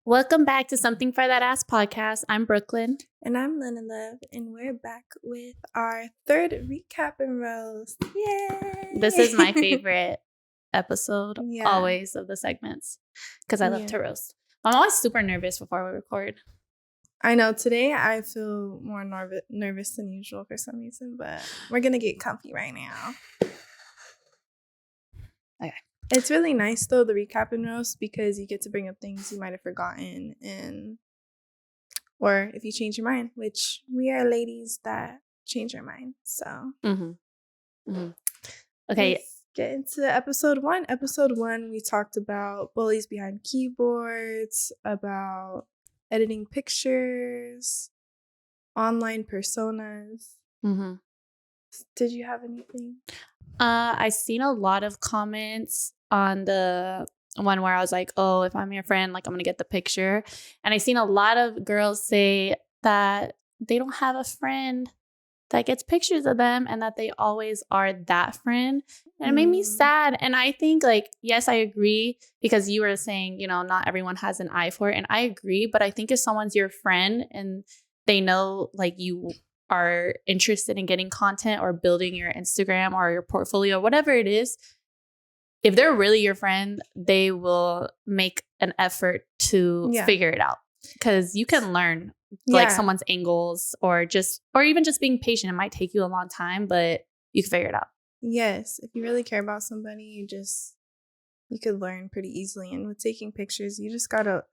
Welcome back to Something for That Ass podcast. I'm Brooklyn. And I'm Lena Love, and we're back with our third recap and roast. Yay! This is my favorite episode always of the segments because I love to roast. I'm always super nervous before we record. I know. Today I feel more nervous than usual for some reason, but we're going to get comfy right now. Okay. It's really nice, though, the recap and roast, because you get to bring up things you might have forgotten or if you change your mind, which we are ladies that change our mind. So, Okay. Let's get into episode 1. Episode 1, we talked about bullies behind keyboards, about editing pictures, online personas. Did you have anything? I seen a lot of comments on the one where I was like, oh, if I'm your friend, like I'm going to get the picture. And I seen a lot of girls say that they don't have a friend that gets pictures of them and that they always are that friend. And it made me sad. And I think, like, yes, I agree, because you were saying, you know, not everyone has an eye for it. And I agree. But I think if someone's your friend and they know, like, you are interested in getting content or building your Instagram or your portfolio, whatever it is, if they're really your friend, they will make an effort to figure it out, because you can learn like someone's angles or even just being patient. It might take you a long time, but you can figure it out. Yes. If you really care about somebody, you could learn pretty easily. And with taking pictures, you just got to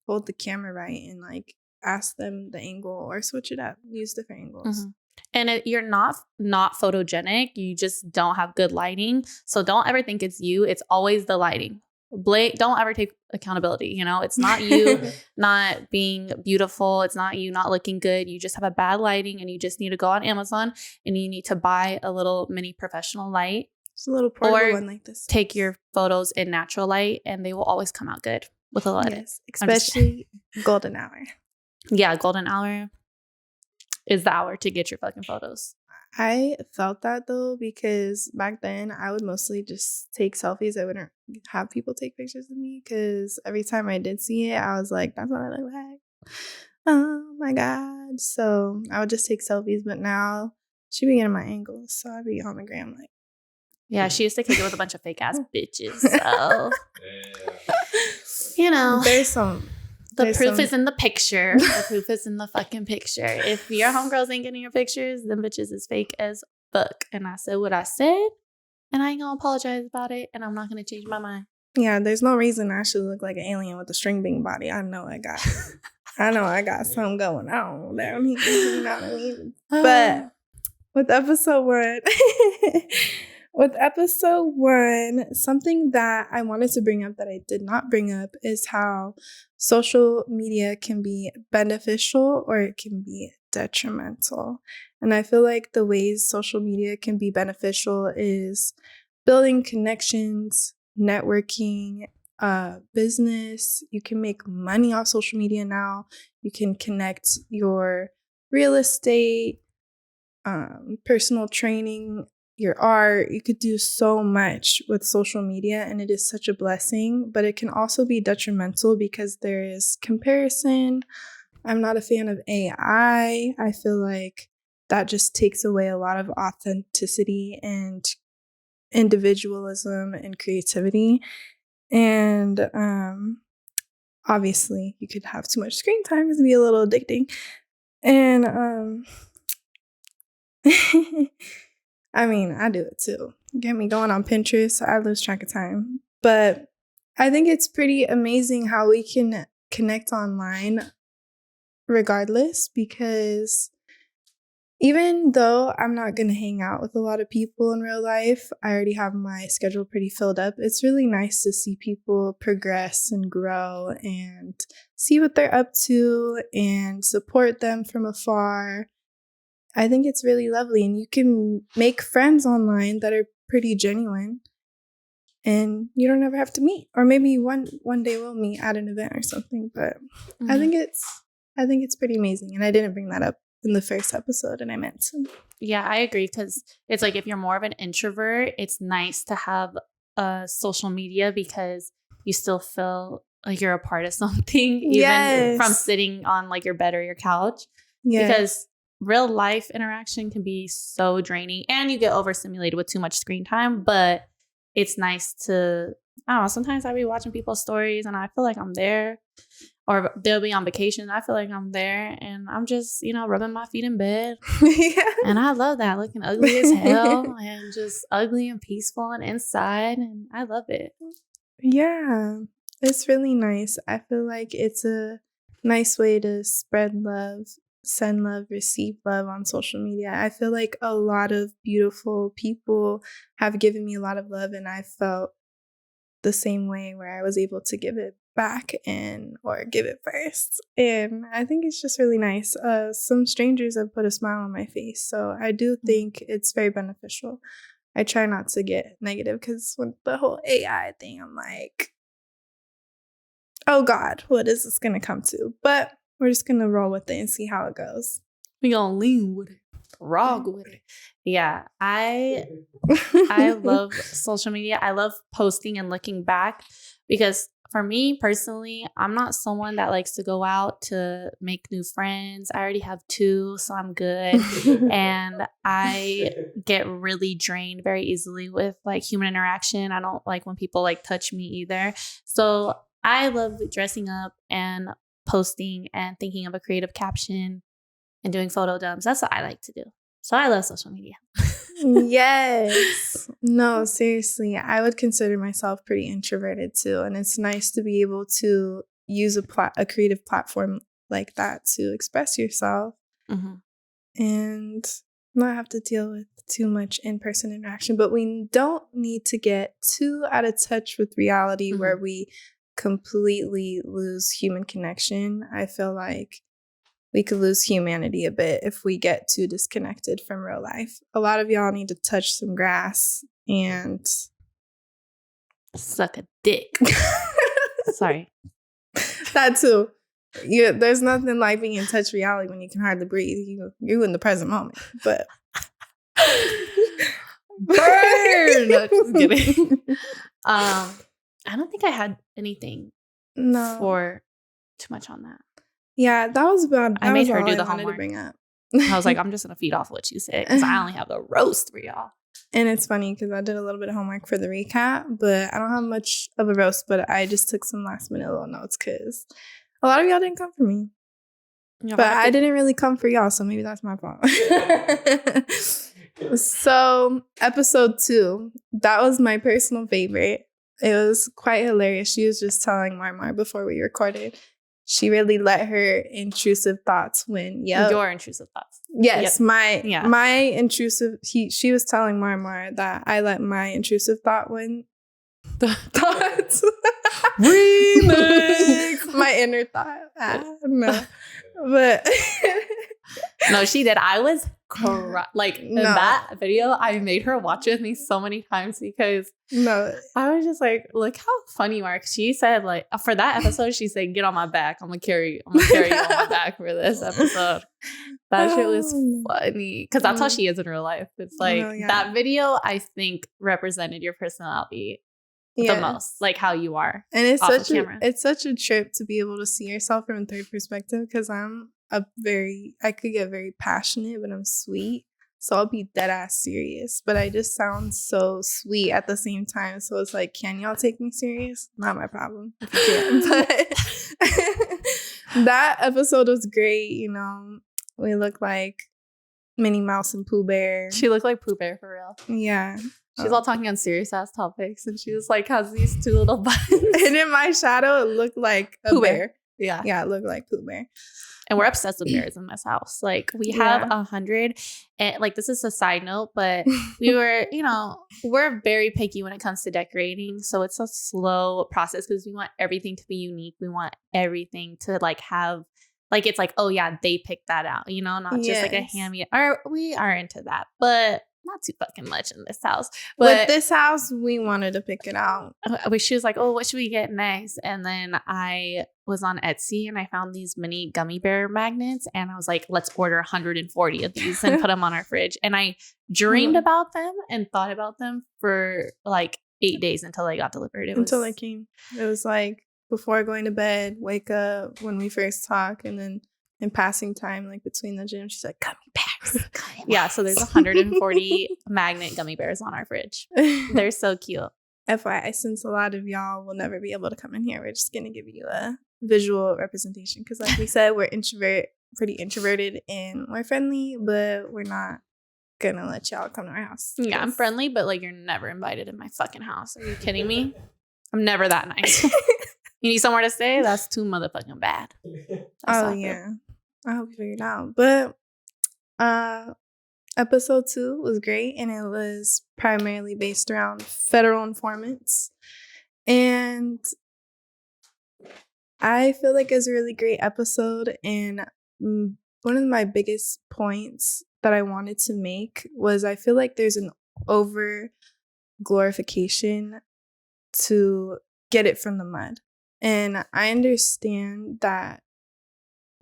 hold the camera right and like ask them the angle or switch it up, use different angles. And you're not photogenic. You just don't have good lighting. So don't ever think it's you. It's always the lighting. Don't ever take accountability. You know, it's not you not being beautiful. It's not you not looking good. You just have a bad lighting, and you just need to go on Amazon and you need to buy a little mini professional light. It's a little portable one like this. Take your photos in natural light, and they will always come out good with a light. Yes, especially golden hour. Yeah, golden hour is the hour to get your fucking photos. I felt that, though, because back then I would mostly just take selfies. I wouldn't have people take pictures of me, because every time I did see it, I was like, that's what I look like. Oh my God. So I would just take selfies, but now she be getting my angles, so I'd be on the gram like. Yeah, she used to kick it with a bunch of fake ass bitches. So, you know, the proof is in the picture. The proof is in the fucking picture. If your homegirls ain't getting your pictures, them bitches is fake as fuck. And I said what I said, and I ain't gonna apologize about it, and I'm not gonna change my mind. Yeah, there's no reason I should look like an alien with a string bean body. I know I got something going on down here. You know what I mean? But with episode 1, something that I wanted to bring up that I did not bring up is how social media can be beneficial or it can be detrimental. And I feel like the ways social media can be beneficial is building connections, networking, business. You can make money off social media now. You can connect your real estate, personal training, your art. You could do so much with social media, and it is such a blessing, but it can also be detrimental because there is comparison. I'm not a fan of AI. I feel like that just takes away a lot of authenticity and individualism and creativity. And obviously you could have too much screen time. It can be a little addicting. And I mean, I do it too. Get me going on Pinterest, so I lose track of time. But I think it's pretty amazing how we can connect online regardless, because even though I'm not going to hang out with a lot of people in real life, I already have my schedule pretty filled up. It's really nice to see people progress and grow and see what they're up to and support them from afar. I think it's really lovely, and you can make friends online that are pretty genuine, and you don't ever have to meet, or maybe one day we'll meet at an event or something. But I think it's pretty amazing, and I didn't bring that up in the first episode, and I meant to. Yeah, I agree, because it's like if you're more of an introvert, it's nice to have social media because you still feel like you're a part of something, even from sitting on like your bed or your couch. Because real life interaction can be so draining, and you get overstimulated with too much screen time. But it's nice to, I don't know, sometimes I be watching people's stories and I feel like I'm there, or they'll be on vacation. I feel like I'm there, and I'm just, rubbing my feet in bed. And I love that, looking ugly as hell and just ugly and peaceful and inside. And I love it. Yeah, it's really nice. I feel like it's a nice way to spread love, send love, receive love on social media. I feel like a lot of beautiful people have given me a lot of love, and I felt the same way, where I was able to give it back or give it first. And I think it's just really nice. Some strangers have put a smile on my face, so I do think it's very beneficial. I try not to get negative, because with the whole AI thing, I'm like, oh God, what is this going to come to? But we're just going to roll with it and see how it goes. We gonna lean with it, rock with it. Yeah, I love social media. I love posting and looking back, because for me personally, I'm not someone that likes to go out to make new friends. I already have 2, so I'm good. And I get really drained very easily with like human interaction. I don't like when people like touch me either. So I love dressing up and posting and thinking of a creative caption and doing photo dumps. That's what I like to do. So I love social media. Yes. No, seriously. I would consider myself pretty introverted too. And it's nice to be able to use a creative platform like that to express yourself and not have to deal with too much in-person interaction. But we don't need to get too out of touch with reality where we completely lose human connection. I feel like we could lose humanity a bit if we get too disconnected from real life. A lot of y'all need to touch some grass and suck a dick. Sorry. That too. There's nothing like being in touch reality when you can hardly breathe. You're in the present moment. But burn. No, just kidding. I don't think I had anything for too much on that. Yeah, that was about. I made her do the homework. To bring up. I was like, I'm just gonna feed off what you said, because I only have the roast for y'all. And it's funny because I did a little bit of homework for the recap, but I don't have much of a roast. But I just took some last minute little notes because a lot of y'all didn't come for me. But I didn't really come for y'all, so maybe that's my fault. So episode 2, that was my personal favorite. It was quite hilarious. She was just telling Marmar before we recorded. She really let her intrusive thoughts win. Yeah, your intrusive thoughts. Yes, my intrusive. She was telling Marmar that I let my intrusive thought win. The thoughts. Remix. My inner thought. No, but no, she did. I was in that video. I made her watch it with me so many times because I was just like, look how funny you are. She said like for that episode, she said, "Get on my back. I'm gonna carry you on my back for this episode." That shit was funny because that's how she is in real life. It's like that video, I think, represented your personality the most, like how you are. And it's such a trip to be able to see yourself from a third perspective because I could get very passionate, but I'm sweet. So I'll be dead ass serious, but I just sound so sweet at the same time. So it's like, can y'all take me serious? Not my problem. But that episode was great. You know, we look like Minnie Mouse and Pooh Bear. She looked like Pooh Bear for real. Yeah. She's all talking on serious ass topics, and she was like has these 2 little buttons. And in my shadow, it looked like a bear. Yeah, it looked like Pooh Bear. And we're obsessed with bears in this house. Like we have 100, and like this is a side note, but we were, we're very picky when it comes to decorating. So it's a slow process because we want everything to be unique. We want everything to like have. Like, it's like, oh, yeah, they picked that out, not just like a hand-me. Or we are into that, but not too fucking much in this house. But with this house, we wanted to pick it out. She was like, oh, what should we get next? And then I was on Etsy and I found these mini gummy bear magnets. And I was like, let's order 140 of these and put them on our fridge. And I dreamed about them and thought about them for like 8 days until they got delivered. Until they came. It was like before going to bed, wake up when we first talk, and then in passing time, like between the gym, she's like, gummy bears. Yeah, so there's 140 magnet gummy bears on our fridge. They're so cute. FYI, since a lot of y'all will never be able to come in here, we're just going to give you a visual representation. Because like we said, we're pretty introverted and we're friendly, but we're not going to let y'all come to our house. Yeah, I'm friendly, but like you're never invited in my fucking house. Are you kidding me? I'm never that nice. You need somewhere to stay? That's too motherfucking bad. Oh, yeah. I hope you figured it out. But episode 2 was great, and it was primarily based around federal informants. And I feel like it's a really great episode. And one of my biggest points that I wanted to make was I feel like there's an over glorification to get it from the mud. And I understand that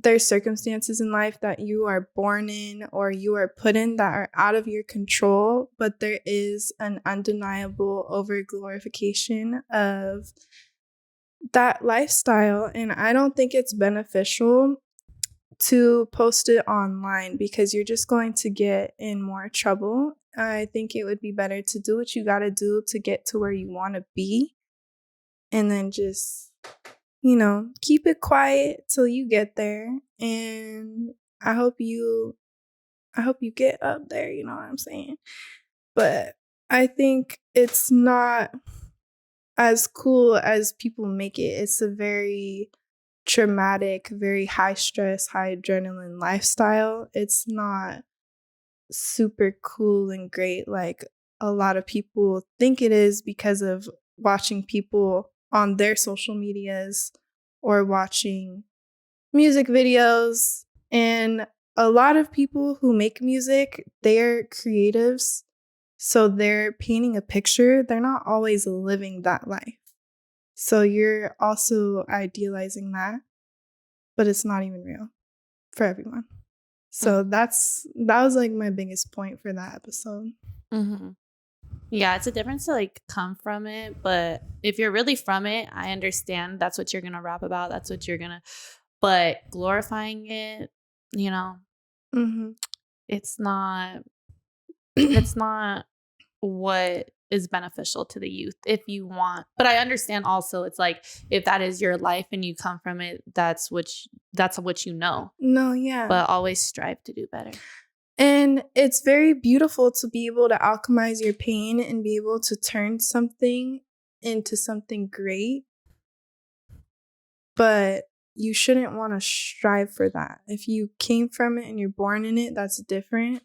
there's circumstances in life that you are born in or you are put in that are out of your control, but there is an undeniable over glorification of that lifestyle. And I don't think it's beneficial to post it online because you're just going to get in more trouble. I think it would be better to do what you got to do to get to where you want to be, and then just, you know, keep it quiet till you get there. And I hope you get up there, you know what I'm saying? But I think it's not as cool as people make it. It's a very traumatic, very high stress, high adrenaline lifestyle. It's not super cool and great like a lot of people think it is because of watching people on their social medias or watching music videos. And a lot of people who make music, they're creatives. So they're painting a picture. They're not always living that life. So you're also idealizing that, but it's not even real for everyone. So that was like my biggest point for that episode. Mm-hmm. Yeah, it's a difference to like come from it, but if you're really from it, I understand that's what you're gonna rap about. That's what you're gonna, but glorifying it, you know, it's not what is beneficial to the youth if you want. But I understand also it's like if that is your life and you come from it, that's what you know. No, yeah. But always strive to do better. And it's very beautiful to be able to alchemize your pain and be able to turn something into something great. But you shouldn't want to strive for that. If you came from it and you're born in it, that's different.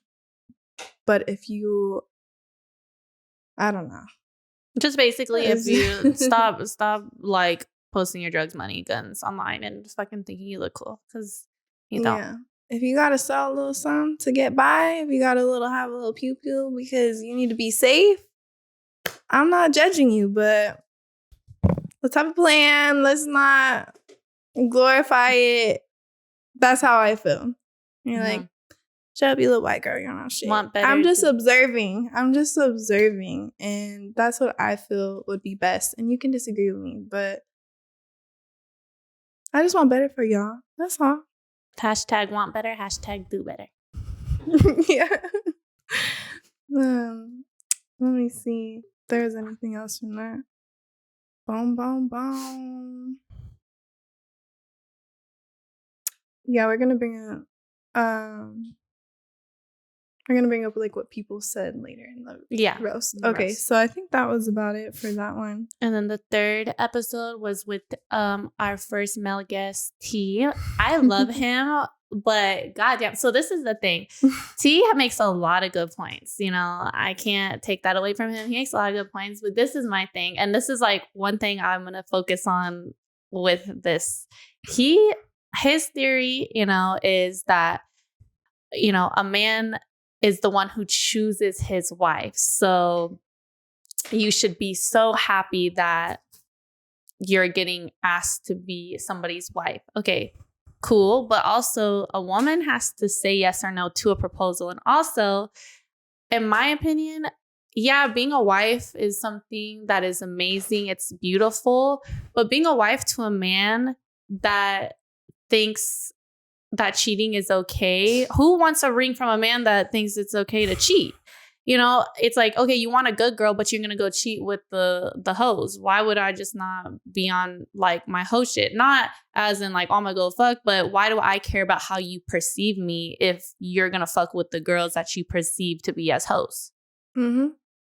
But if you, I don't know. Just basically, if you stop like posting your drugs, money, guns online and just fucking thinking you look cool because you don't. Yeah. If you gotta sell a little something to get by, if you gotta have a little pew pew because you need to be safe, I'm not judging you, but let's have a plan. Let's not glorify it. That's how I feel. You're like, shut up, you little white girl. You're not shit. I'm just observing. And that's what I feel would be best. And you can disagree with me, but I just want better for y'all. That's all. Hashtag want better. Hashtag do better. Yeah. Let me see if there's anything else from that. Boom, boom, boom. Yeah, we're gonna bring up like what people said later in the roast. Okay, so I think that was about it for that one. And then the third episode was with our first male guest, T. I love him, but goddamn. So this is the thing. T makes a lot of good points. You know, I can't take that away from him. He makes a lot of good points, but this is my thing. And this is like one thing I'm going to focus on with this. His theory, you know, is that, you know, a man is the one who chooses his wife. So you should be so happy that you're getting asked to be somebody's wife. Okay, cool. But also a woman has to say yes or no to a proposal. And also, in my opinion, yeah, being a wife is something that is amazing. It's beautiful. But being a wife to a man that thinks that cheating is okay, who wants a ring from a man that thinks it's okay to cheat? You know, it's like, okay, you want a good girl, but you're gonna go cheat with the hoes. Why would I just not be on like my hoe shit? Not as in like, oh, I'm gonna go fuck, but why do I care about how you perceive me if you're gonna fuck with the girls that you perceive to be as hoes? Mm-hmm.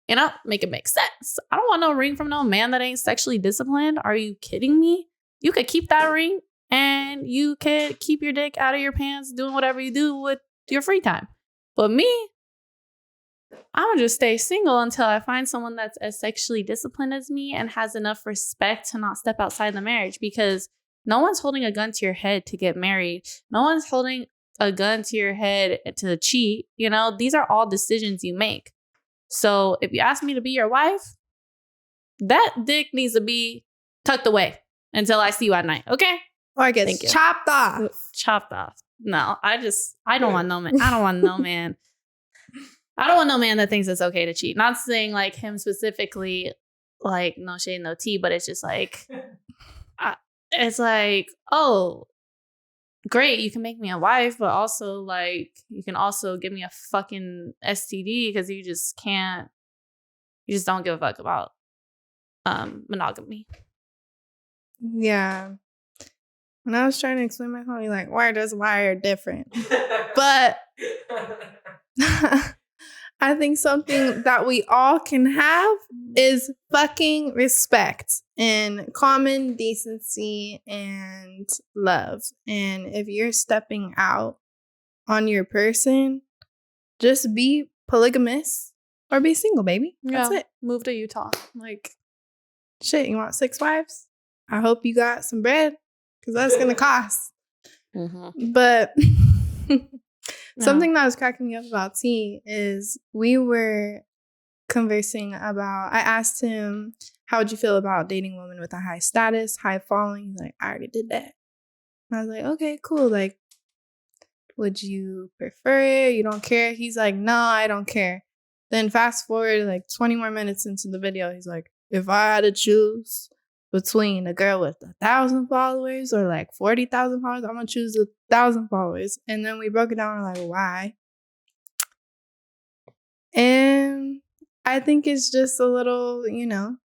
You know, make it make sense. I don't want no ring from no man that ain't sexually disciplined. Are you kidding me? You could keep that ring and you could keep your dick out of your pants doing whatever you do with your free time. But me, I'm gonna just stay single until I find someone that's as sexually disciplined as me and has enough respect to not step outside the marriage, because no one's holding a gun to your head to get married. No one's holding a gun to your head to cheat. You know, these are all decisions you make. So if you ask me to be your wife, that dick needs to be tucked away until I see you at night. Okay? Or it gets chopped off. Chopped off. No, I don't want no man. I don't want no man. I don't want no man that thinks it's okay to cheat. Not saying like him specifically, like no shade, no tea, but it's just like, it's like, oh, great, you can make me a wife, but also like you can also give me a fucking STD because you just don't give a fuck about monogamy. Yeah. When I was trying to explain my homie, like, why does wire different? But I think something that we all can have is fucking respect and common decency and love. And if you're stepping out on your person, just be polygamous or be single, baby. That's it. Move to Utah. Like, shit, you want 6 wives? I hope you got some bread, because that's going to cost. Mm-hmm. But something that was cracking me up about T is we were conversing about, I asked him, how would you feel about dating women with a high status, high following? He's like, I already did that. And I was like, okay, cool. Like, would you prefer it? You don't care? He's like, no, I don't care. Then fast forward like 20 more minutes into the video, he's like, if I had to choose between a girl with 1,000 followers or like 40,000 followers, I'm gonna choose 1,000 followers. And then we broke it down and like, why? And I think it's just a little, you know,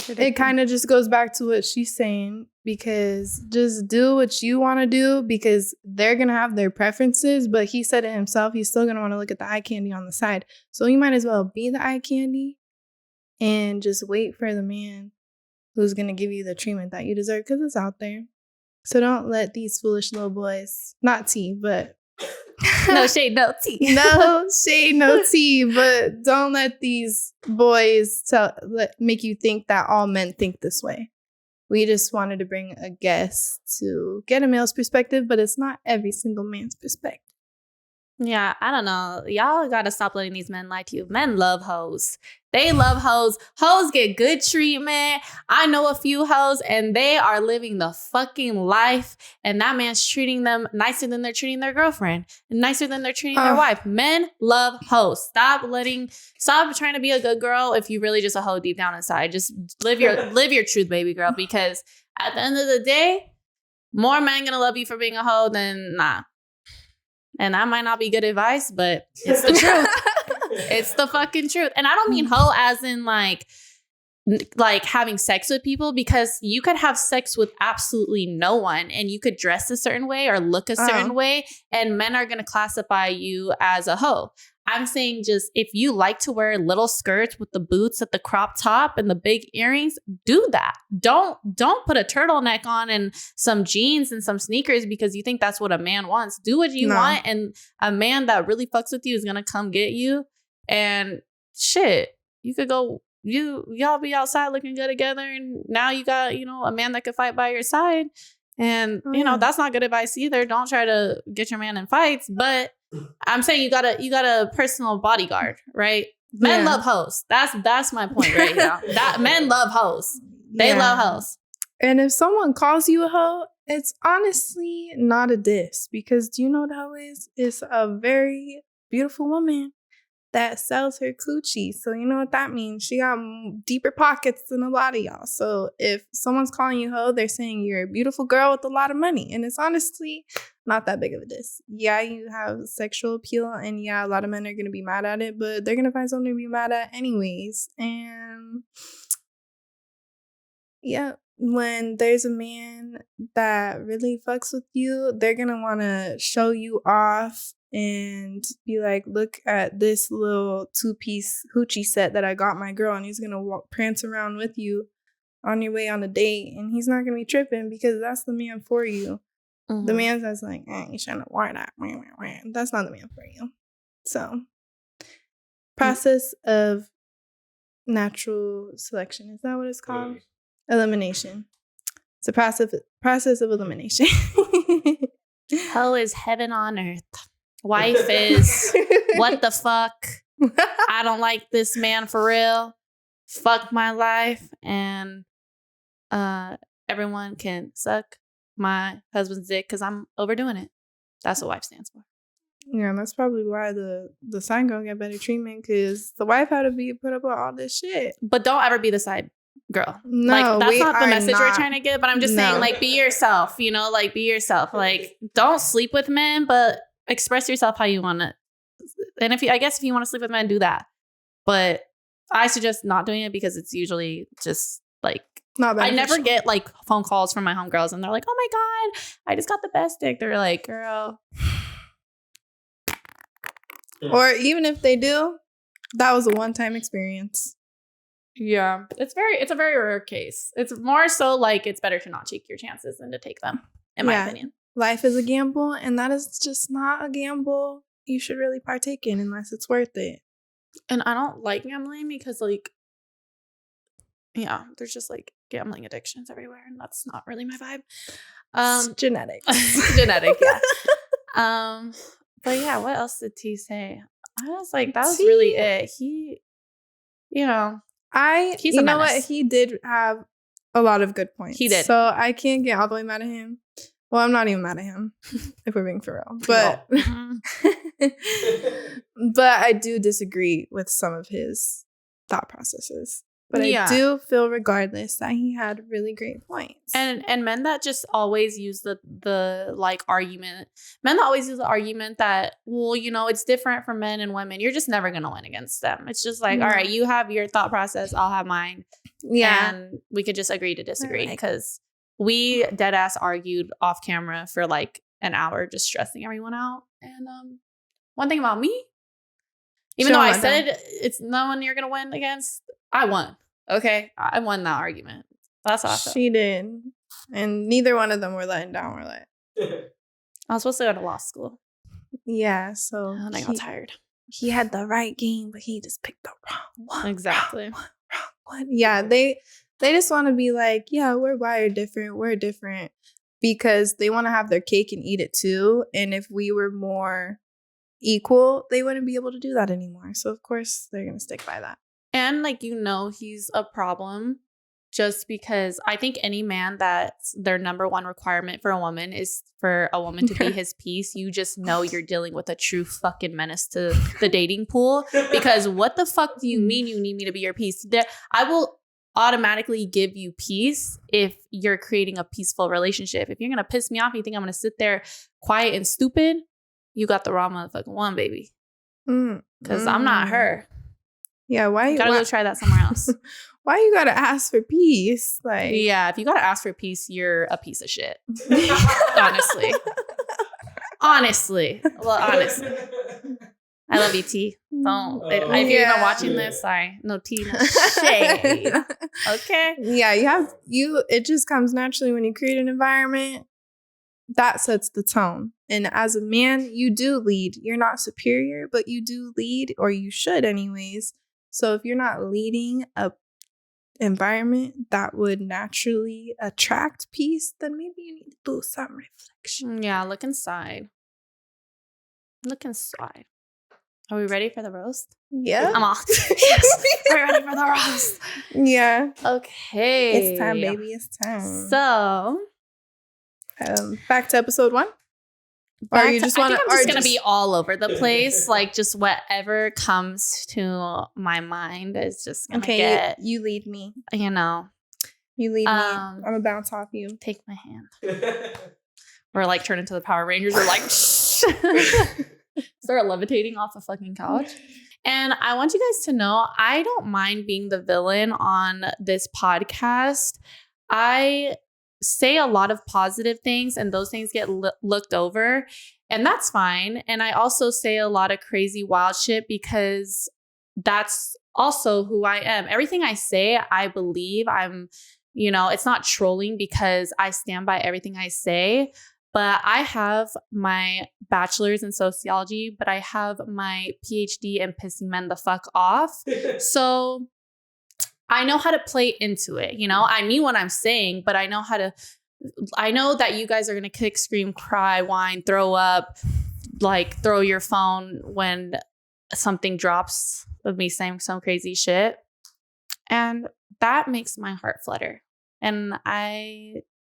it kind of just goes back to what she's saying, because just do what you want to do, because they're gonna have their preferences. But he said it himself, he's still gonna want to look at the eye candy on the side. So you might as well be the eye candy and just wait for the man who's going to give you the treatment that you deserve, because it's out there. So don't let these foolish little boys, not tea, but... no shade, no tea. No shade, no tea, but don't let these boys make you think that all men think this way. We just wanted to bring a guest to get a male's perspective, but it's not every single man's perspective. Yeah, I don't know. Y'all gotta stop letting these men lie to you. Men love hoes. They love hoes. Hoes get good treatment. I know a few hoes and they are living the fucking life. And that man's treating them nicer than they're treating their girlfriend. And nicer than they're treating their wife. Men love hoes. Stop trying to be a good girl if you really just a hoe deep down inside. Just live your truth, baby girl. Because at the end of the day, more men gonna love you for being a hoe than nah. And that might not be good advice, but it's the truth. It's the fucking truth. And I don't mean hoe as in like having sex with people, because you could have sex with absolutely no one and you could dress a certain way or look a certain way and men are going to classify you as a hoe. I'm saying just if you like to wear little skirts with the boots at the crop top and the big earrings, do that. Don't put a turtleneck on and some jeans and some sneakers because you think that's what a man wants. Do what you want, and a man that really fucks with you is gonna come get you. And shit, you could go. Y'all be outside looking good together, and now you got a man that could fight by your side. And that's not good advice either. Don't try to get your man in fights, but I'm saying you got a personal bodyguard, right? Men love hoes. That's my point right now. That men love hoes. They love hoes. And if someone calls you a hoe, it's honestly not a diss, because do you know what a hoe is? It's a very beautiful woman that sells her coochie. So you know what that means. She got deeper pockets than a lot of y'all. So if someone's calling you hoe, they're saying you're a beautiful girl with a lot of money. And it's honestly not that big of a diss. Yeah, you have sexual appeal, and yeah, a lot of men are going to be mad at it, but they're going to find something to be mad at anyways. And yeah, when there's a man that really fucks with you, they're going to want to show you off and be like, look at this little 2-piece hoochie set that I got my girl, and he's going to prance around with you on your way on a date, and he's not going to be tripping because that's the man for you. Mm-hmm. The man that's like, you shouldn't have worn that. That's not the man for you. So, process of natural selection. Is that what it's called? Elimination. It's a process of elimination. Hell is heaven on earth. Wife is what the fuck? I don't like this man for real. Fuck my life. And everyone can suck my husband's dick because I'm overdoing it. That's what wife stands for. Yeah, and that's probably why the side girl get better treatment, because the wife had to be put up with all this shit. But don't ever be the side girl. No, like, that's not the message we're trying to get. But I'm just saying, like, be yourself. You know, like, be yourself. Like, don't sleep with men, but express yourself how you want to. And if you want to sleep with men, do that. But I suggest not doing it because it's usually just like. Not I never get like phone calls from my homegirls and they're like, oh my God, I just got the best dick. They're like, girl. Or even if they do, that was a one-time experience. Yeah. It's a very rare case. It's more so like it's better to not take your chances than to take them, in my opinion. Life is a gamble, and that is just not a gamble you should really partake in unless it's worth it. And I don't like gambling because, like, yeah, there's just like gambling addictions everywhere, and that's not really my vibe. It's genetic. Genetic, yeah. But yeah, what else did T say? I was like, that was really it. He, he's you know what? He did have a lot of good points. He did. So I can't get all the way mad at him. Well, I'm not even mad at him, if we're being for real. But, but I do disagree with some of his thought processes. But I do feel, regardless, that he had really great points. And men that just always use the like argument. Men that always use the argument that, well, it's different for men and women. You're just never going to win against them. It's just like, all right, you have your thought process. I'll have mine. Yeah. And we could just agree to disagree because we dead ass argued off camera for like an hour, just stressing everyone out. And one thing about me, even though I said it's no one you're going to win against, I won. Okay, I won that argument. That's awesome. She did. And neither one of them were letting down. We're like, I was supposed to go to law school. Yeah, so. And I got tired. He had the right game, but he just picked the wrong one. Exactly. Wrong one. Yeah, they just want to be like, yeah, we're wired different. We're different. Because they want to have their cake and eat it too. And if we were more equal, they wouldn't be able to do that anymore. So, of course, they're going to stick by that. And he's a problem just because I think any man that's their number one requirement for a woman is for a woman to be his piece. You just know you're dealing with a true fucking menace to the dating pool, because what the fuck do you mean you need me to be your piece? I will automatically give you peace if you're creating a peaceful relationship. If you're going to piss me off, you think I'm going to sit there quiet and stupid, you got the wrong motherfucking one, baby. Because I'm not her. Yeah, why you gotta go try that somewhere else? Why you gotta ask for peace? Like, yeah, if you gotta ask for peace, you're a piece of shit. Honestly. Well, honestly. I love you, T. Don't. If you're even watching this, sorry. No tea, no shade. Okay? Yeah, it just comes naturally when you create an environment that sets the tone. And as a man, you do lead. You're not superior, but you do lead, or you should anyways. So if you're not leading a environment that would naturally attract peace, then maybe you need to do some reflection. Yeah, look inside. Are we ready for the roast? Yeah. I'm off. Yes, we're ready for the roast. Yeah. Okay. It's time, baby. It's time. So, back to episode 1. Or you just I want think to, I'm just gonna be all over the place. Like just whatever comes to my mind is just gonna get. You lead me. You know, You lead me. I'm gonna bounce off you. Take my hand. Or like turn into the Power Rangers, or like start levitating off a fucking couch. And I want you guys to know, I don't mind being the villain on this podcast. I say a lot of positive things, and those things get looked over, and that's fine. And I also say a lot of crazy wild shit because that's also who I am. Everything I say, I believe. It's not trolling because I stand by everything I say. But I have my bachelor's in sociology, but I have my PhD in pissing men the fuck off. So I know how to play into it. I mean what I'm saying, but I know that you guys are going to kick, scream, cry, whine, throw up, like throw your phone when something drops of me saying some crazy shit. And that makes my heart flutter. And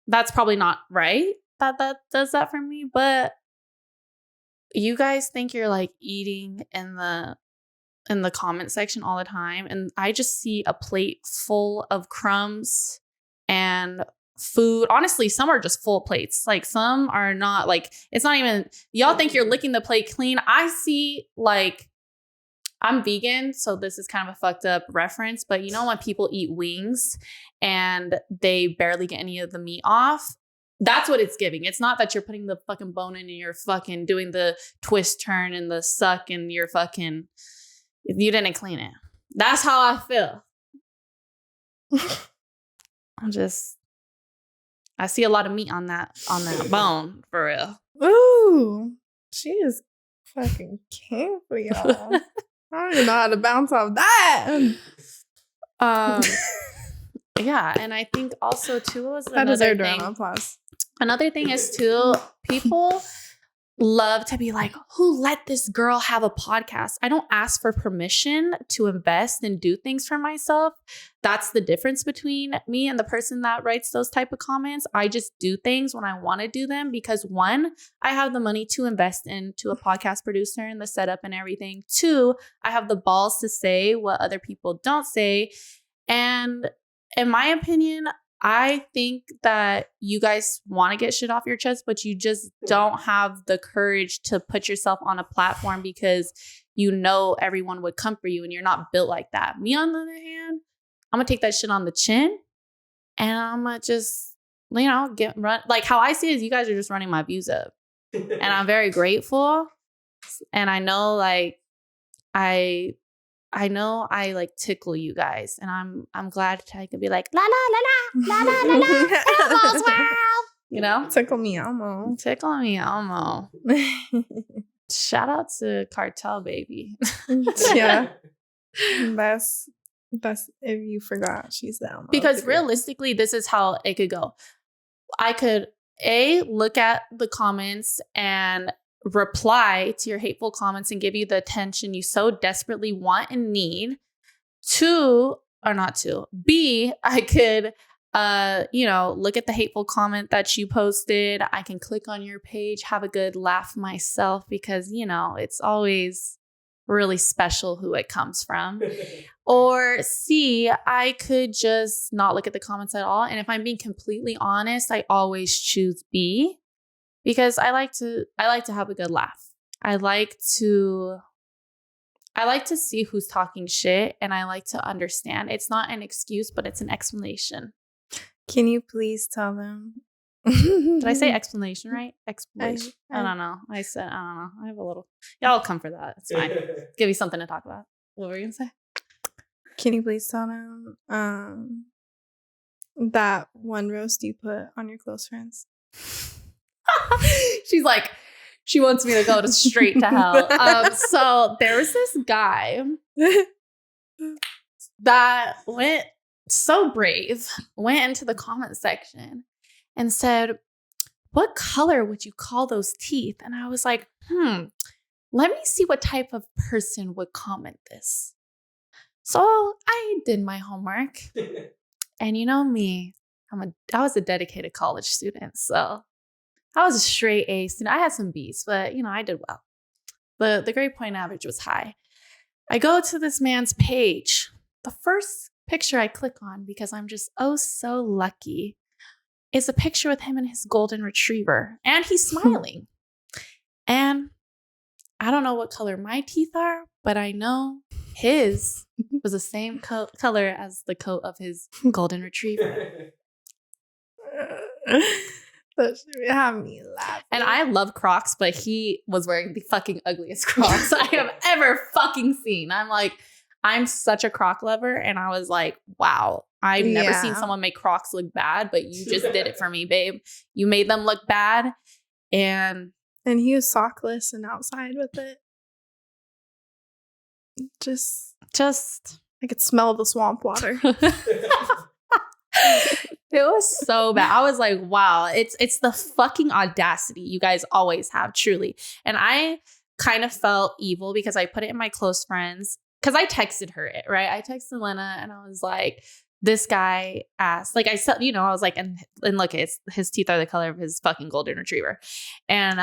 that's probably not right that does that for me, but you guys think you're like eating in the comment section all the time, and I just see a plate full of crumbs and food. Honestly, some are just full plates. Like some are not, like it's not even, y'all think you're licking the plate clean. I see, like, I'm vegan, so this is kind of a fucked up reference, but when people eat wings and they barely get any of the meat off, that's what it's giving. It's not that you're putting the fucking bone in and you're fucking doing the twist turn and the suck and you're fucking, you didn't clean it. That's how I feel. I see a lot of meat on that bone, for real. Ooh, she is fucking king for y'all. I don't even know how to bounce off that. Yeah, and I think also too was that another deserved thing. Round of applause. Another thing is too, people love to be like, who let this girl have a podcast? I don't ask for permission to invest and do things for myself. That's the difference between me and the person that writes those type of comments. I just do things when I want to do them because, one, I have the money to invest into a podcast producer and the setup and everything. Two, I have the balls to say what other people don't say. And in my opinion, I think that you guys want to get shit off your chest, but you just don't have the courage to put yourself on a platform because everyone would come for you and you're not built like that. Me, on the other hand, I'm going to take that shit on the chin and I'm going to just, run. Like how I see it is you guys are just running my views up. And I'm very grateful. And I know I know I like tickle you guys, and I'm glad I could be like la la la la la la la Elmo's world. Tickle me Elmo. Tickle me Elmo. Shout out to Cartel Baby. Yeah, that's if you forgot, she's the Elmo. Because realistically, this is how it could go. I could look at the comments and reply to your hateful comments and give you the attention you so desperately want and need. B, I could look at the hateful comment that you posted. I can click on your page, have a good laugh myself because it's always really special who it comes from. Or C, I could just not look at the comments at all. And if I'm being completely honest, I always choose B. Because I like to have a good laugh. I like to see who's talking shit, and I like to understand. It's not an excuse, but it's an explanation. Can you please tell them? Did I say explanation right? Explanation. I don't know. I don't know. I have a little. Y'all come for that. It's fine. Give you something to talk about. What were you gonna say? Can you please tell them that one roast you put on your close friends? She's like, she wants me to go straight to hell. So there was this guy that went so brave, went into the comment section and said, what color would you call those teeth? And I was like, let me see what type of person would comment this. So I did my homework. And you know me, I was a dedicated college student. So I was a straight A student. I had some B's, but I did well. The grade point average was high. I go to this man's page. The first picture I click on, because I'm just so lucky, is a picture with him and his golden retriever. And he's smiling. And I don't know what color my teeth are, but I know his was the same color as the coat of his golden retriever. That should have me laughing. And I love Crocs, but he was wearing the fucking ugliest Crocs I have ever fucking seen. I'm such a Croc lover. And I was like, wow, I've never seen someone make Crocs look bad, but you just did it for me, babe. You made them look bad. And he was sockless and outside with it. Just I could smell the swamp water. It was so bad. I was like, wow, it's the fucking audacity you guys always have, truly. And I kind of felt evil because I put it in my close friends, because I texted her it, right? I texted Lena and I was like, this guy asked, like I said, I was like, and look, his teeth are the color of his fucking golden retriever. And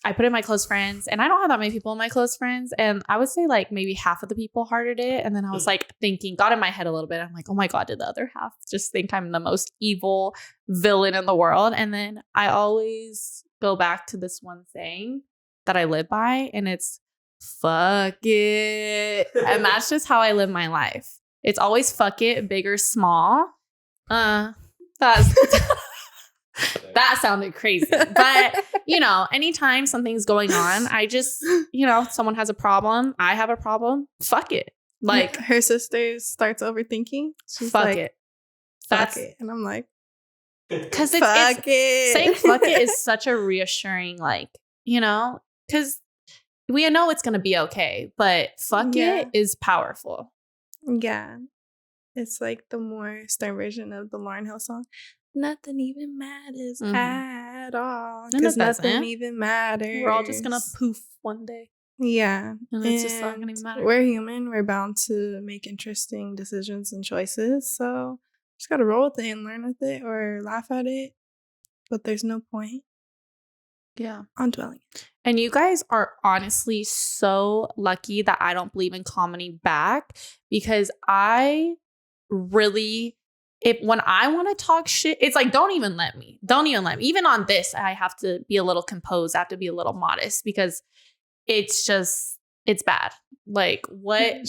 I put in my close friends, and I don't have that many people in my close friends. And I would say like maybe half of the people hearted it. And then I was like got in my head a little bit. I'm like, oh my God, did the other half just think I'm the most evil villain in the world? And then I always go back to this one saying that I live by, and it's fuck it. And that's just how I live my life. It's always fuck it, big or small. That sounded crazy. But, anytime something's going on, I just, someone has a problem. I have a problem. Fuck it. Like, her sister starts overthinking. She's fuck like, it. Fuck it. And I'm like, because fuck it. Saying fuck it is such a reassuring, because we know it's going to be okay. But fuck it is powerful. Yeah. It's like the more stern version of the Lauryn Hill song. Nothing even matters at all. Because nothing even matters. We're all just going to poof one day. Yeah. And it's just not going to matter. We're human. We're bound to make interesting decisions and choices. So just got to roll with it and learn with it or laugh at it. But there's no point. Yeah. On dwelling. And you guys are honestly so lucky that I don't believe in comedy back, because I really... when I want to talk shit, it's like, don't even let me. Even on this, I have to be a little composed. I have to be a little modest, because it's bad. Like what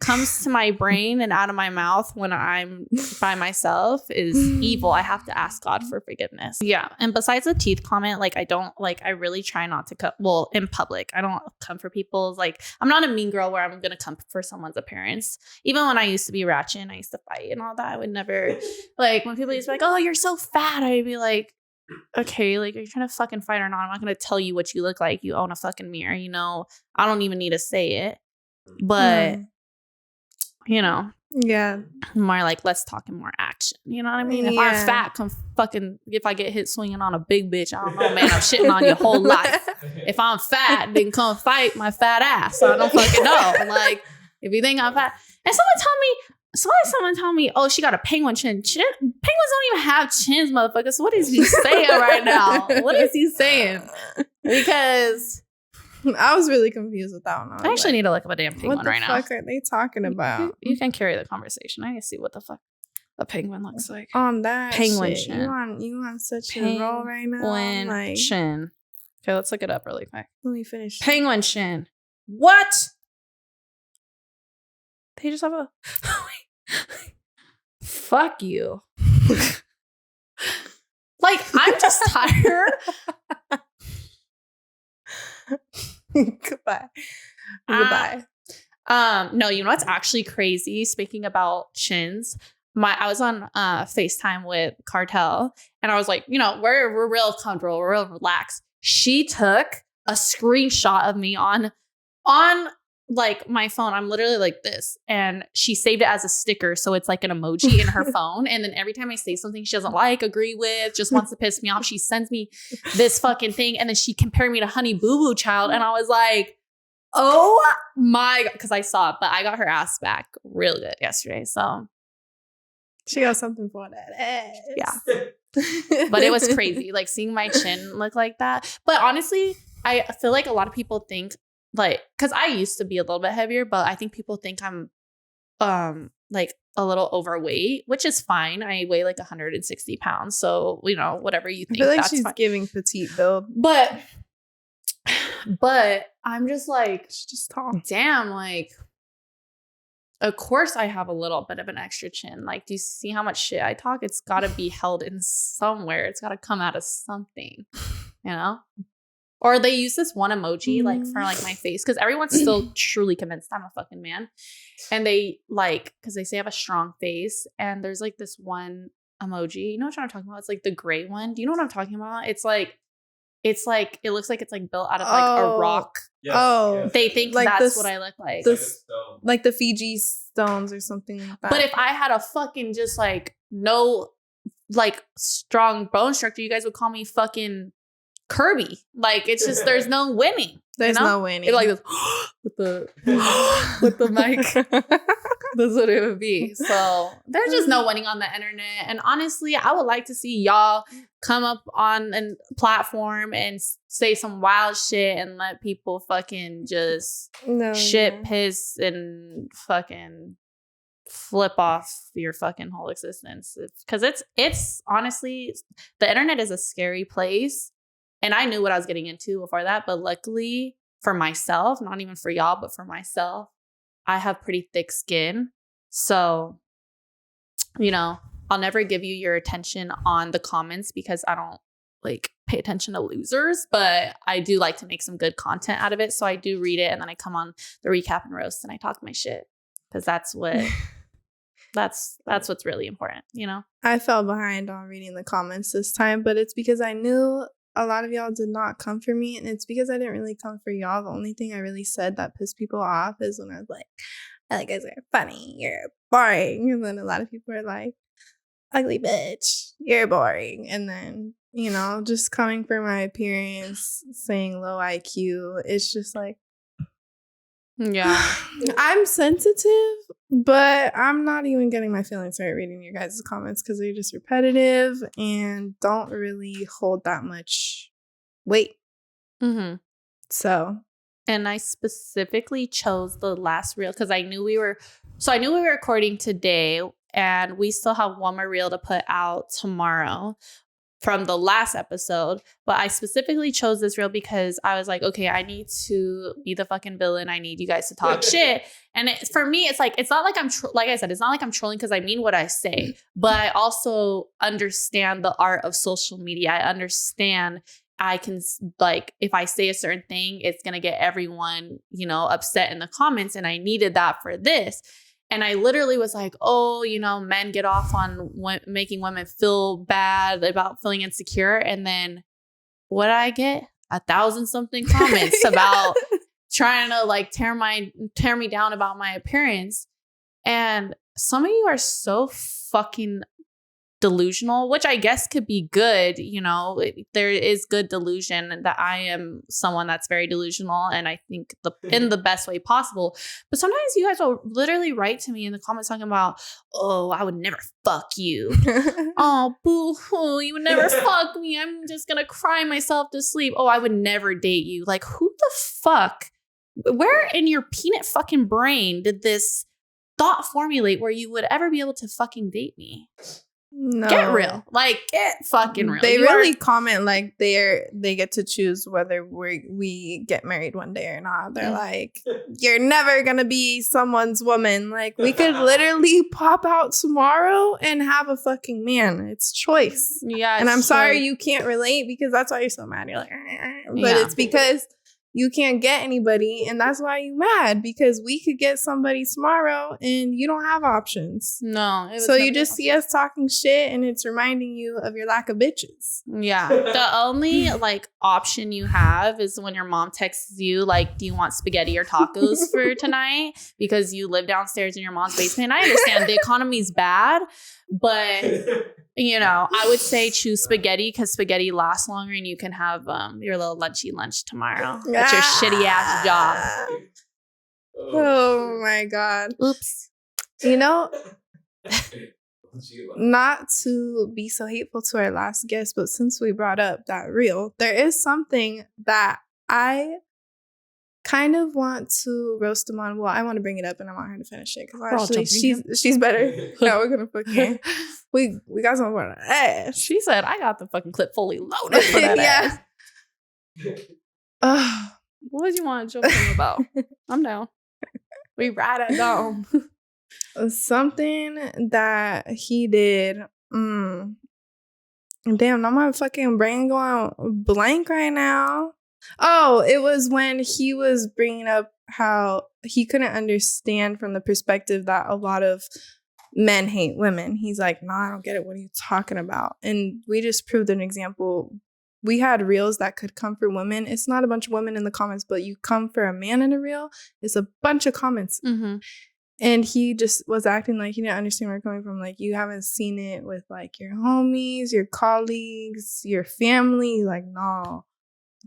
comes to my brain and out of my mouth when I'm by myself is evil. I have to ask God for forgiveness. Yeah. And besides the teeth comment, I really try not to come. Well, in public, I don't come for people's, I'm not a mean girl where I'm going to come for someone's appearance. Even when I used to be ratchet and I used to fight and all that, I would never, when people used to be like, oh, you're so fat, I'd be like, okay, are you trying to fucking fight or not? I'm not going to tell you what you look like. You own a fucking mirror, I don't even need to say it. But, yeah, more like, let's talk in more action. You know what I mean? If I'm fat, if I get hit swinging on a big bitch, I don't know, man, I'm shitting on your whole life. If I'm fat, then come fight my fat ass. So I don't fucking know. If you think I'm fat. And someone tell me, oh, she got a penguin chin. Penguins don't even have chins, motherfucker. So what is he saying right now? What is he saying? Because... I was really confused with that one. I actually need to look up a damn penguin right now. What the fuck are they talking about? You can carry the conversation. I need to see what the fuck a penguin looks like. On that penguin shit. chin. You on such a roll right now? Penguin chin. Okay, let's look it up really quick. Let me finish. Penguin chin. What? They just have a... Fuck you. I'm just tired. Goodbye. No, you know what's actually crazy? Speaking about chins, I was on FaceTime with Cartel, and I was like, we're real comfortable, we're real relaxed. She took a screenshot of me on my phone. I'm literally like this, and she saved it as a sticker, so it's like an emoji in her phone. And then every time I say something she doesn't agree with, just wants to piss me off, she sends me this fucking thing. And then she compared me to Honey Boo Boo Child, and I was like, oh my God, because I saw it, but I got her ass back real good yesterday. So she got something for that ass. Yeah. But it was crazy, like seeing my chin look like that. But honestly, I feel like a lot of people think like, because I used to be a little bit heavier, but I think people think I'm like a little overweight, which is fine. I weigh like 160 pounds. So, you know, whatever you I think, feel like that's she's fine. giving petite build. But I'm just like, She's just tall. damn, like, of course I have a little bit of an extra chin. Like, do you see how much shit I talk? It's got to be held in somewhere. It's got to come out of something, you know? Or they use this one emoji like for like my face, because everyone's still truly convinced I'm a fucking man. And they like, because they say I have a strong face, and there's like this one emoji. You know what I'm talking about? It's like the gray one. Do you know what I'm talking about? It's like it looks like it's like built out of like a rock. Yes, Oh. They think Like that's this- what I look like. Like the Fiji stones or something like that. But if I had a fucking just like no like strong bone structure, you guys would call me fucking Kirby. Like, it's just there's no winning. There's you know? no winning. It's like this with the mic. That's what it would be. So there's just no winning on the internet. And honestly, I would like to see y'all come up on a platform and say some wild shit and let people fucking just shit, piss, and fucking flip off your fucking whole existence. Because it's honestly, the internet is a scary place. And I knew what I was getting into before that. But luckily for myself, not even for y'all, but for myself, I have pretty thick skin. So, you know, I'll never give you your attention on the comments because I don't like pay attention to losers. But I do like to make some good content out of it. So I do read it. And then I come on the recap and roast and I talk my shit. Because that's what... That's what's really important, you know? I fell behind on reading the comments this time, but it's because I knew a lot of y'all did not come for me, and it's because I didn't really come for y'all. The only thing I really said that pissed people off is when I was like, I like guys are funny, you're boring. And then a lot of people are like, ugly bitch, you're boring. And then, you know, just coming for my appearance, saying low IQ, it's just like, yeah. I'm sensitive, but I'm not even getting my feelings hurt reading your guys' comments because they're just repetitive and don't really hold that much weight. Mm-hmm. So, and I specifically chose the last reel because I knew we were recording today, and we still have one more reel to put out tomorrow from the last episode. But I specifically chose this reel because I was like, okay, I need to be the fucking villain. I need you guys to talk shit. And for me, it's like, it's not like like I said, it's not like I'm trolling because I mean what I say, but I also understand the art of social media. I understand I can, like, if I say a certain thing, it's going to get everyone, you know, upset in the comments. And I needed that for this. And I literally was like, oh, you know, men get off on making women feel bad about feeling insecure. And then what did I get? 1,000-something comments about trying to like tear me down about my appearance. And some of you are so fucking delusional, which I guess could be good. You know, there is good delusion that I am someone that's very delusional, and I think in the best way possible. But sometimes you guys will literally write to me in the comments talking about, oh, I would never fuck you. Oh, boo-hoo, you would never fuck me. I'm just gonna cry myself to sleep. Oh, I would never date you. Like, who the fuck? Where in your peanut fucking brain did this thought formulate where you would ever be able to fucking date me? no. Get real. Like, get fucking real. They really comment like they get to choose whether we get married one day or not. They're like, you're never gonna be someone's woman. Like, we could literally pop out tomorrow and have a fucking man. It's choice. Yeah. And I'm sorry you can't relate because that's why you're so mad. You're like, but it's because you can't get anybody, and that's why you mad, because we could get somebody tomorrow and you don't have options. No. So you just see us talking shit and it's reminding you of your lack of bitches. Yeah. The only like option you have is when your mom texts you like, do you want spaghetti or tacos for tonight? Because you live downstairs in your mom's basement. And I understand the economy's bad, but you know, I would say choose spaghetti because spaghetti lasts longer and you can have your little lunchy lunch tomorrow. That's your shitty ass job. Oh my God. Oops. You know, not to be so hateful to our last guest, but since we brought up that reel, there is something that I kind of want to roast him on. Well, I want to bring it up and I want her to finish it because actually she's better. No, we're gonna fucking we got something for that ass. She said I got the fucking clip fully loaded for that ass. What did you want to joke him about? I'm down. We ride it down. Something that he did. Damn, now my fucking brain going blank right now. Oh, it was when he was bringing up how he couldn't understand from the perspective that a lot of men hate women. He's like, nah, I don't get it. What are you talking about? And we just proved an example. We had reels that could come for women. It's not a bunch of women in the comments, but you come for a man in a reel, it's a bunch of comments. Mm-hmm. And he just was acting like he didn't understand where we're coming from. Like, you haven't seen it with, like, your homies, your colleagues, your family. Like, no,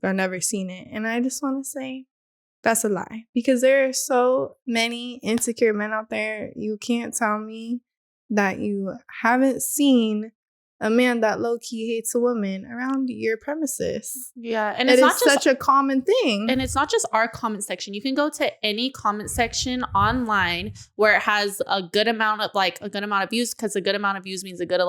I've never seen it. And I just want to say that's a lie. Because there are so many insecure men out there. You can't tell me that you haven't seen a man that low-key hates a woman around your premises. Yeah, and it's not just such a common thing. And it's not just our comment section. You can go to any comment section online where it has a good amount of views, because a good amount of views means a good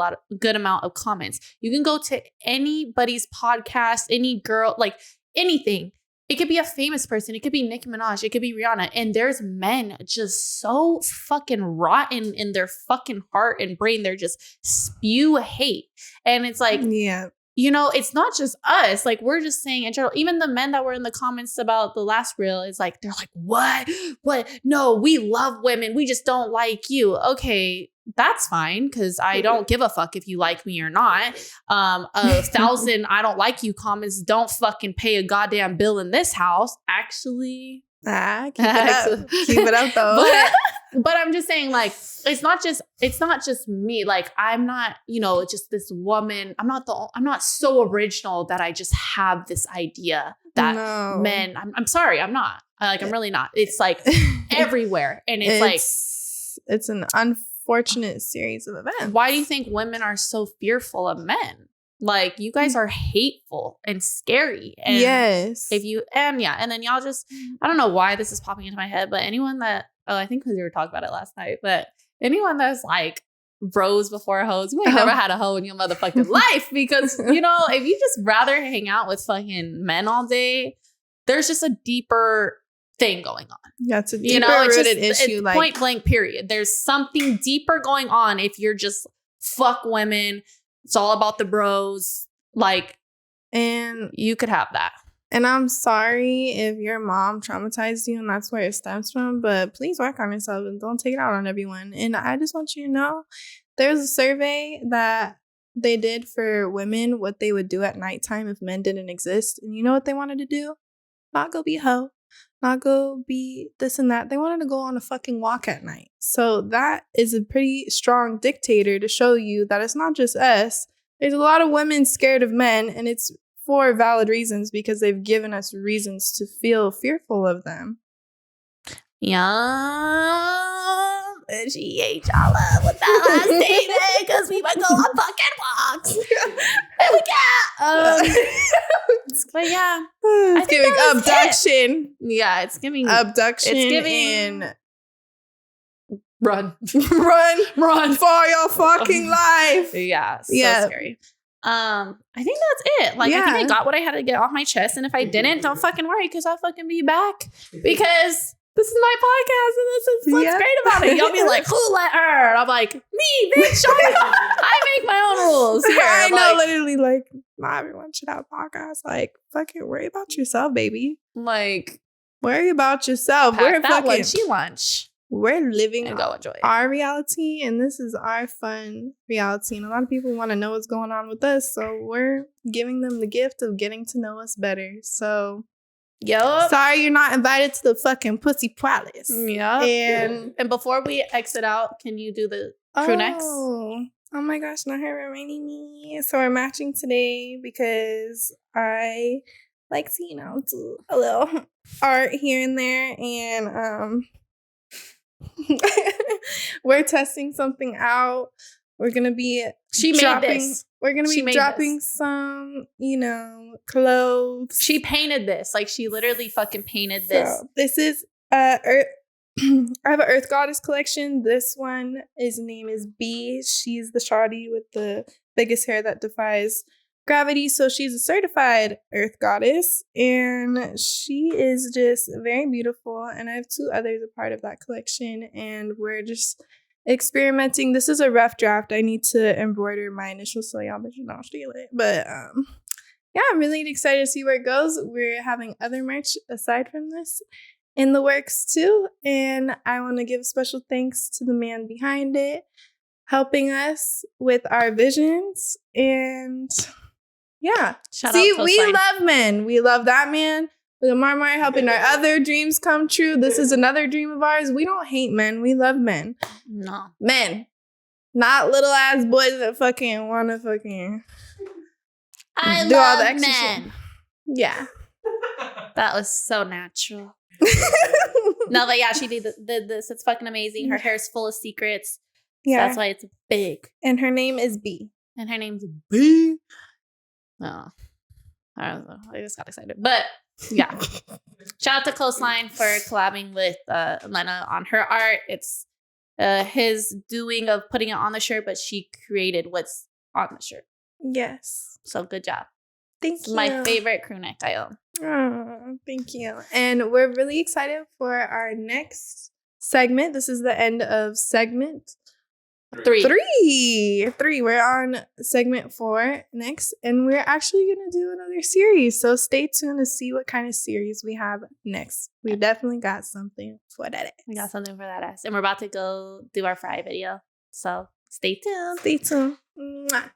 amount of comments. You can go to anybody's podcast, any girl, like anything. It could be a famous person. It could be Nicki Minaj. It could be Rihanna. And there's men just so fucking rotten in their fucking heart and brain. They're just spew hate. And it's like, yeah, you know, it's not just us. Like, we're just saying in general, even the men that were in the comments about the last reel is like, they're like, what? No, we love women. We just don't like you. Okay, that's fine, because I don't give a fuck if you like me or not. 1,000 I don't like you comments don't fucking pay a goddamn bill in this house. Actually, keep it up though. But I'm just saying, like, it's not just me. Like, I'm not, just this woman. I'm not so original that I just have this idea that men, I'm sorry, I'm not. I'm really not. It's like everywhere. And it's an unfortunate series of events. Why do you think women are so fearful of men? Like, you guys are hateful and scary. And yes. And then y'all just, I don't know why this is popping into my head, but anyone that, I think because we were talking about it last night, but anyone that's like bros before hoes, you ain't never had a hoe in your motherfucking life, because, if you just rather hang out with fucking men all day, there's just a deeper thing going on. That's a deeper rooted issue. It's point blank period. There's something deeper going on if you're just fuck women. It's all about the bros. And you could have that. And I'm sorry if your mom traumatized you and that's where it stems from, but please work on yourself and don't take it out on everyone. And I just want you to know, there's a survey that they did for women, what they would do at nighttime if men didn't exist. And you know what they wanted to do? Not go be a hoe. Not go be this and that. They wanted to go on a fucking walk at night. So that is a pretty strong dictator to show you that it's not just us. There's a lot of women scared of men, and it's for valid reasons, because they've given us reasons to feel fearful of them. Yeah. She ate y'all up with that last statement, because we would go on fucking walks. And we can't. But yeah. It's giving abduction. Yeah, it's giving abduction. It's giving and run for your fucking life. Yeah, so scary. I think that's it. I think I got what I had to get off my chest, and if I didn't, don't fucking worry, because I'll fucking be back, because this is my podcast, and this is what's great about it. Y'all be like, who let her? And I'm like, me, bitch. I make my own rules here. I know, literally, not everyone should have podcasts. Fucking worry about yourself, baby. Worry about yourself. Pack that lunchy lunch. We're living and go enjoy our reality, and this is our fun reality. And a lot of people want to know what's going on with us, so we're giving them the gift of getting to know us better. So, sorry you're not invited to the fucking pussy palace. Yeah. And before we exit out, can you do the crew next? Oh my gosh, not her reminding me. So we're matching today because I like to, do a little art here and there, and we're testing something out. We're gonna be She made this. We're gonna She be made dropping this. some, clothes. She painted this. Like, she literally fucking painted this. So this is Earth. I have an Earth Goddess collection. This one, his name is B. She's the shawty with the biggest hair that defies gravity. So she's a certified Earth Goddess, and she is just very beautiful. And I have 2 others a part of that collection, and we're just experimenting. This is a rough draft. I need to embroider my initials so y'all bitches don't steal it. But yeah, I'm really excited to see where it goes. We're having other merch aside from this in the works too, and I want to give special thanks to the man behind it, helping us with our visions. And yeah, Shout see, out we Coastline. love men. We love that man. The Marmar helping our other dreams come true. This is another dream of ours. We don't hate men. We love men. No. Men, not little ass boys that fucking want to fucking I do all the love extra shit. men. Yeah. That was so natural. No, but yeah, she did this. It's fucking amazing. Her hair's full of secrets. Yeah. That's why it's big. And her name is B. And her name's B. Oh, I don't know. I just got excited. But yeah. Shout out to Coastline for collabing with Lena on her art. It's his doing of putting it on the shirt, but she created what's on the shirt. Yes. So good job. Thank It's you. my favorite crew neck I own. Oh, thank you. And we're really excited for our next segment. This is the end of segment 3. 3. We're on segment 4 next, and we're actually going to do another series. So stay tuned to see what kind of series we have next. We definitely got something for that ass. We got something for that ass. And we're about to go do our fry video. So stay tuned. Stay tuned. Mwah.